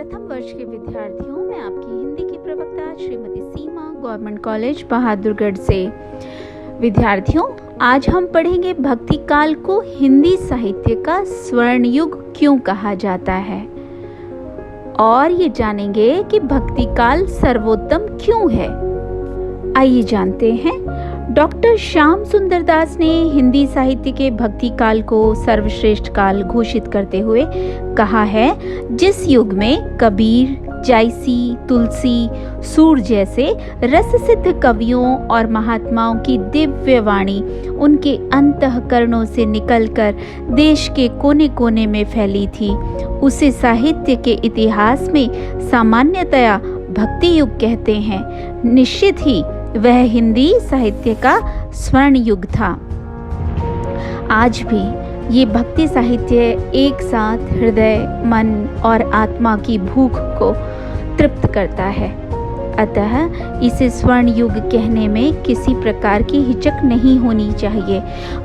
प्रथम वर्ष के विद्यार्थियों, मैं आपकी हिंदी की प्रवक्ता श्रीमती सीमा, गवर्नमेंट कॉलेज बहादुरगढ़ से। विद्यार्थियों, आज हम पढ़ेंगे भक्ति काल को हिंदी साहित्य का स्वर्ण युग क्यों कहा जाता है और ये जानेंगे कि भक्ति काल सर्वोत्तम क्यों है। आइए जानते हैं। डॉक्टर श्याम सुंदर दास ने हिंदी साहित्य के भक्ति काल को सर्वश्रेष्ठ काल घोषित करते हुए कहा है, जिस युग में कबीर, जायसी, तुलसी, सूर जैसे रस सिद्ध कवियों और महात्माओं की दिव्य वाणी उनके अंतःकरणों से निकलकर देश के कोने कोने में फैली थी, उसे साहित्य के इतिहास में सामान्यतया भक्ति युग कहते हैं। निश्चित ही वह हिंदी साहित्य का स्वर्ण युग था। आज भी ये भक्ति साहित्य एक साथ हृदय, मन और आत्मा की भूख को तृप्त करता है। अतः इसे स्वर्ण युग कहने में किसी प्रकार की हिचक नहीं होनी चाहिए।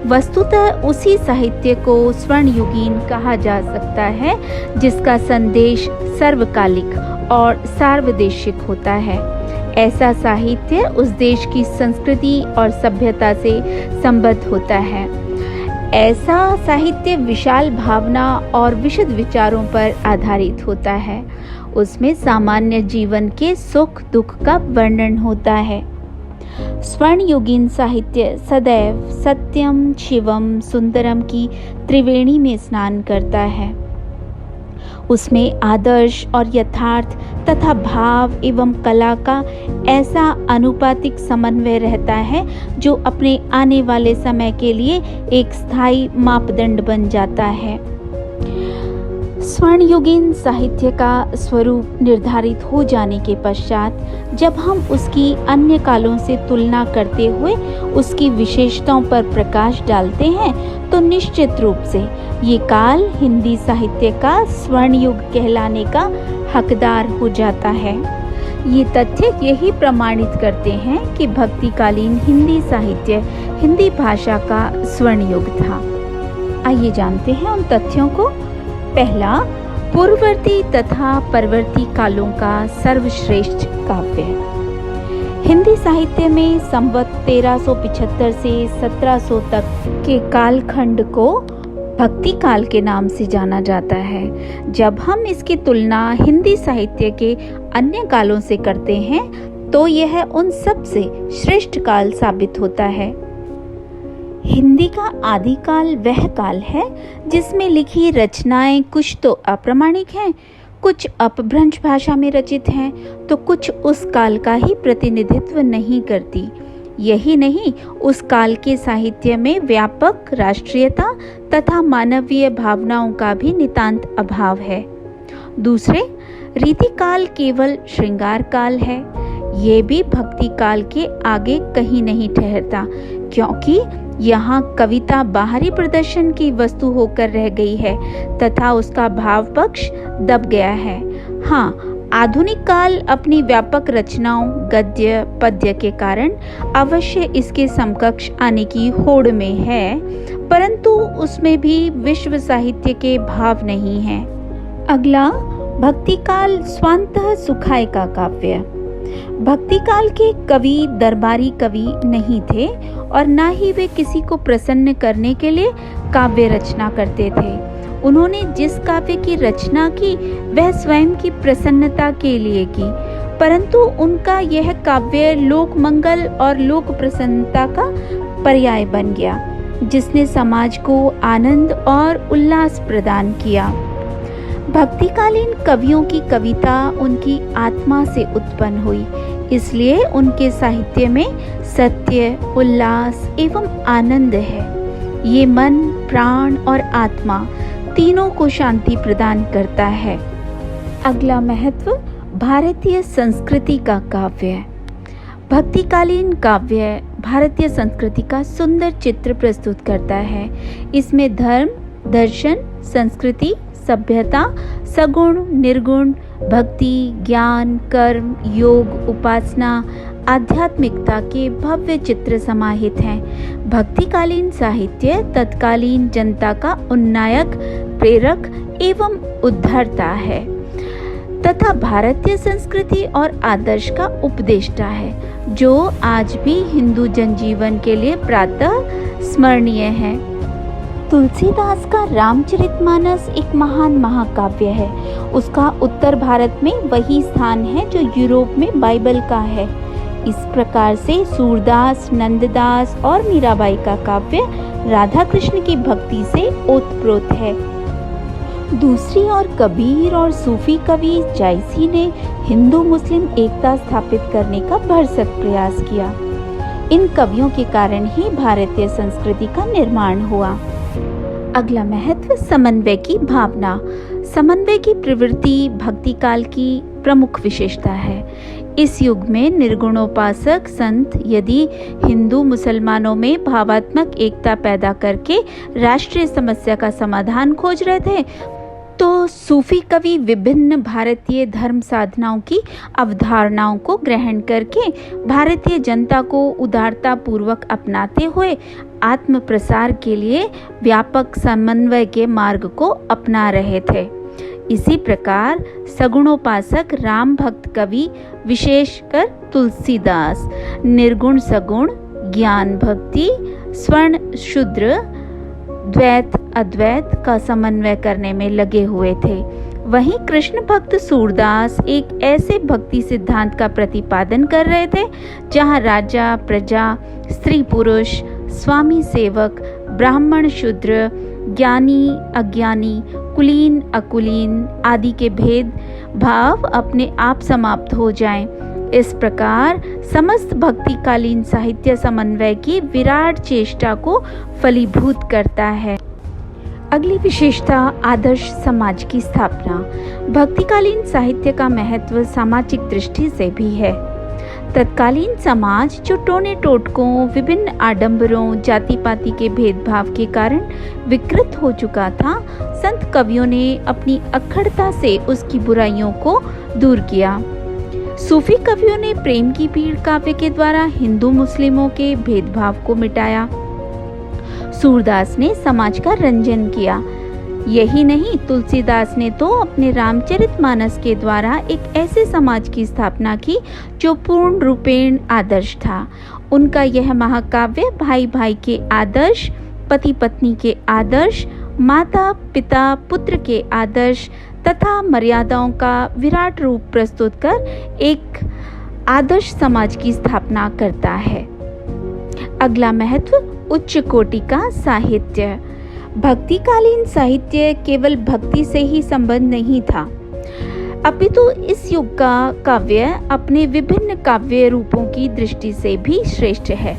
वस्तुतः उसी साहित्य को स्वर्ण युगीन कहा जा सकता है जिसका संदेश सर्वकालिक और सार्वदेशिक होता है। ऐसा साहित्य उस देश की संस्कृति और सभ्यता से संबद्ध होता है। ऐसा साहित्य विशाल भावना और विशद विचारों पर आधारित होता है। उसमें सामान्य जीवन के सुख दुख का वर्णन होता है। स्वर्णयुगीन साहित्य सदैव सत्यम, शिवम, सुंदरम की त्रिवेणी में स्नान करता है। उसमें आदर्श और यथार्थ तथा भाव एवं कला का ऐसा अनुपातिक समन्वय रहता है जो अपने आने वाले समय के लिए एक स्थायी मापदंड बन जाता है। स्वर्णयुगीन साहित्य का स्वरूप निर्धारित हो जाने के पश्चात जब हम उसकी अन्य कालों से तुलना करते हुए उसकी विशेषताओं पर प्रकाश डालते हैं तो निश्चित रूप से ये काल हिंदी साहित्य का स्वर्ण युग कहलाने का हकदार हो जाता है। ये तथ्य यही प्रमाणित करते हैं कि भक्तिकालीन हिंदी साहित्य हिंदी भाषा का स्वर्ण युग था। आइए जानते हैं उन तथ्यों को। पहला, पूर्ववर्ती तथा परवर्ती कालों का सर्वश्रेष्ठ काव्य। हिंदी साहित्य में संवत 1375 से 1700 तक के कालखंड को भक्ति काल के नाम से जाना जाता है। जब हम इसकी तुलना हिंदी साहित्य के अन्य कालों से करते हैं तो यह उन सबसे श्रेष्ठ काल साबित होता है। हिंदी का आदिकाल वह काल है जिसमें लिखी रचनाएं कुछ तो अप्रामाणिक हैं, कुछ अपभ्रंश भाषा में रचित हैं, तो कुछ उस काल का ही प्रतिनिधित्व नहीं करती। यही नहीं, उस काल के साहित्य में व्यापक राष्ट्रीयता तथा मानवीय भावनाओं का भी नितांत अभाव है। दूसरे, रीतिकाल केवल श्रृंगार काल है। ये भी भक्ति काल के आगे कहीं नहीं ठहरता, क्योंकि यहाँ कविता बाहरी प्रदर्शन की वस्तु होकर रह गई है तथा उसका भाव पक्ष दब गया है। हाँ, आधुनिक काल अपनी व्यापक रचनाओं, गद्य पद्य के कारण अवश्य इसके समकक्ष आने की होड़ में है, परंतु उसमें भी विश्व साहित्य के भाव नहीं है। अगला, भक्ति काल स्वांतः सुखाय का काव्य। भक्ति काल के कवि दरबारी कवि नहीं थे और ना ही वे किसी को प्रसन्न करने के लिए काव्य रचना करते थे। उन्होंने जिस काव्य की रचना की वह स्वयं की प्रसन्नता के लिए की, परंतु उनका यह काव्य लोक मंगल और लोक प्रसन्नता का पर्याय बन गया, जिसने समाज को आनंद और उल्लास प्रदान किया। भक्तिकालीन कवियों की कविता उनकी आत्मा से उत्पन्न हुई, इसलिए उनके साहित्य में सत्य, उल्लास एवं आनंद है। ये मन, प्राण और आत्मा तीनों को शांति प्रदान करता है। अगला महत्व, भारतीय संस्कृति का काव्य। भक्तिकालीन काव्य भारतीय संस्कृति का सुंदर चित्र प्रस्तुत करता है। इसमें धर्म, दर्शन, संस्कृति, सभ्यता, सगुण, निर्गुण, भक्ति, ज्ञान, कर्म, योग, उपासना, आध्यात्मिकता के भव्य चित्र समाहित हैं। भक्तिकालीन साहित्य तत्कालीन जनता का उन्नायक, प्रेरक एवं उद्धारता है। तथा भारतीय संस्कृति और आदर्श का उपदेष्टा है, जो आज भी हिंदू जनजीवन के लिए प्रातः स्मरणीय है। तुलसीदास का रामचरितमानस एक महान महाकाव्य है। उसका उत्तर भारत में वही स्थान है जो यूरोप में बाइबल का है। इस प्रकार से सूरदास, नंददास और मीराबाई का काव्य राधा कृष्ण की भक्ति से ओतप्रोत है। दूसरी ओर कबीर और सूफी कवि जायसी ने हिंदू मुस्लिम एकता स्थापित करने का भरसक प्रयास किया। इन कवियों के कारण ही भारतीय संस्कृति का निर्माण हुआ। अगला महत्व समन्वय की भावना। समन्वय की प्रवृत्ति भक्ति काल की प्रमुख विशेषता है। इस युग में निर्गुणोपासक संत यदि हिंदू मुसलमानों में भावात्मक एकता पैदा करके राष्ट्रीय समस्या का समाधान खोज रहे थे, तो सूफी कवि विभिन्न भारतीय धर्म साधनाओं की अवधारणाओं को ग्रहण करके भारतीय जनता को उदारता पूर्वक अपनाते हुए आत्म प्रसार के लिए व्यापक समन्वय के मार्ग को अपना रहे थे। इसी प्रकार सगुणोपासक राम भक्त कवि, विशेषकर तुलसीदास, निर्गुण सगुण, ज्ञान भक्ति, स्वर्ण शूद्र, द्वैत अद्वैत का समन्वय करने में लगे हुए थे। वहीं कृष्ण भक्त सूरदास एक ऐसे भक्ति सिद्धांत का प्रतिपादन कर रहे थे जहां राजा प्रजा, स्त्री पुरुष, स्वामी सेवक, ब्राह्मण शूद्र, ज्ञानी अज्ञानी, कुलीन अकुलीन आदि के भेद भाव अपने आप समाप्त हो जाएं। इस प्रकार समस्त भक्तिकालीन साहित्य समन्वय की विराट चेष्टा को फलीभूत करता है। अगली विशेषता आदर्श समाज की स्थापना। भक्तिकालीन साहित्य का महत्व सामाजिक दृष्टि से भी है। तत्कालीन समाज जो टोने टोटकों, विभिन्न आडंबरों, जाति पाति के भेदभाव के कारण विकृत हो चुका था, संत कवियों ने अपनी अक्खड़ता से उसकी बुराइयों को दूर किया। सूफी कवियों ने प्रेम की पीड़ काव्य के द्वारा हिंदू मुस्लिमों के भेदभाव को मिटाया। सूरदास ने समाज का रंजन किया। यही नहीं, तुलसीदास ने तो अपने रामचरितमानस के द्वारा एक ऐसे समाज की स्थापना की जो पूर्ण रूपेण आदर्श था। उनका यह महाकाव्य भाई भाई के आदर्श, पति पत्नी के आदर्श, माता पिता पुत्र के आदर्श तथा मर्यादाओं का विराट रूप प्रस्तुत कर एक आदर्श समाज की स्थापना करता है। अगला महत्व उच्च कोटि का साहित्य। भक्तिकालीन साहित्य केवल भक्ति से ही संबंध नहीं था, अपितु इस युग का काव्य अपने विभिन्न काव्य रूपों की दृष्टि से भी श्रेष्ठ है।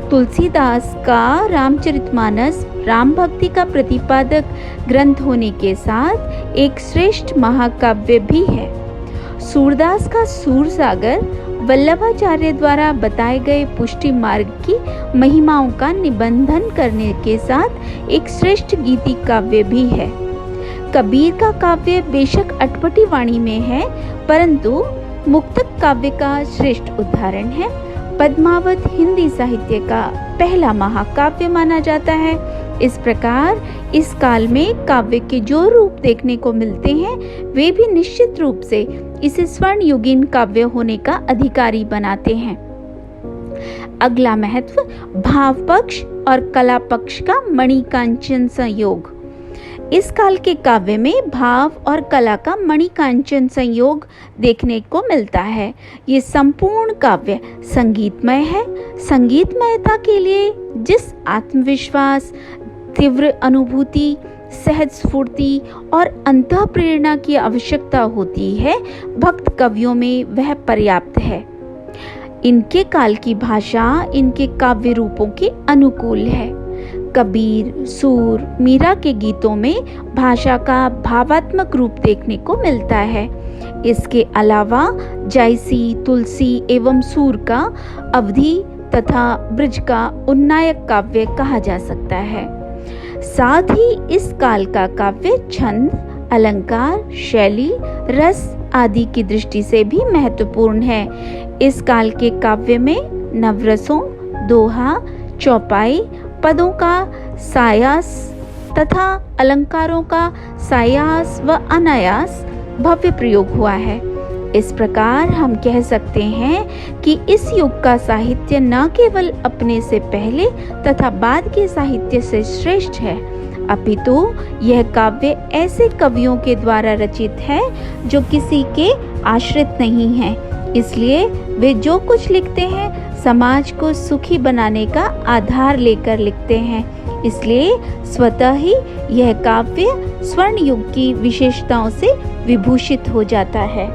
तुलसीदास का रामचरितमानस राम भक्ति का प्रतिपादक ग्रंथ होने के साथ एक श्रेष्ठ महाकाव्य भी है। सूरदास का सूरसागर वल्लभाचार्य द्वारा बताए गए पुष्टि मार्ग की महिमाओं का निबंधन करने के साथ एक श्रेष्ठ गीति काव्य भी है। कबीर का काव्य बेशक अटपटी वाणी में है, परंतु मुक्तक काव्य का श्रेष्ठ उदाहरण है। पद्मावत हिंदी साहित्य का पहला महाकाव्य माना जाता है। इस प्रकार इस काल में काव्य के जो रूप देखने को मिलते हैं, वे भी निश्चित रूप से इसे स्वर्ण युगीन काव्य होने का अधिकारी बनाते हैं। अगला महत्व भाव पक्ष और कला पक्ष का मणिकांचन संयोग। इस काल के काव्य में भाव और कला का मणिकांचन संयोग देखने को मिलता है। ये संपूर्ण काव्य संगीतमय है। संगीतमयता के लिए जिस आत्मविश्वास, तीव्र अनुभूति, सहज स्फूर्ति और अंतः प्रेरणा की आवश्यकता होती है, भक्त कवियों में वह पर्याप्त है। इनके काल की भाषा इनके काव्य रूपों के अनुकूल है। कबीर, सूर, मीरा के गीतों में भाषा का भावात्मक रूप देखने को मिलता है। इसके अलावा जायसी, तुलसी एवं सूर का अवधि तथा ब्रज का उन्नायक काव्य कहा जा सकता है। साथ ही इस काल का काव्य छंद, अलंकार, शैली, रस आदि की दृष्टि से भी महत्वपूर्ण है। इस काल के काव्य में नवरसों, दोहा, चौपाई, पदों का सायास तथा अलंकारों का सायास व अनायास भव्य प्रयोग हुआ है। इस प्रकार हम कह सकते हैं कि इस युग का साहित्य न केवल अपने से पहले तथा बाद के साहित्य से श्रेष्ठ है, अपितु यह काव्य ऐसे कवियों के द्वारा रचित है जो किसी के आश्रित नहीं हैं। इसलिए वे जो कुछ लिखते हैं समाज को सुखी बनाने का आधार लेकर लिखते हैं। इसलिए स्वतः ही यह काव्य स्वर्ण युग की विशेषताओं से विभूषित हो जाता है।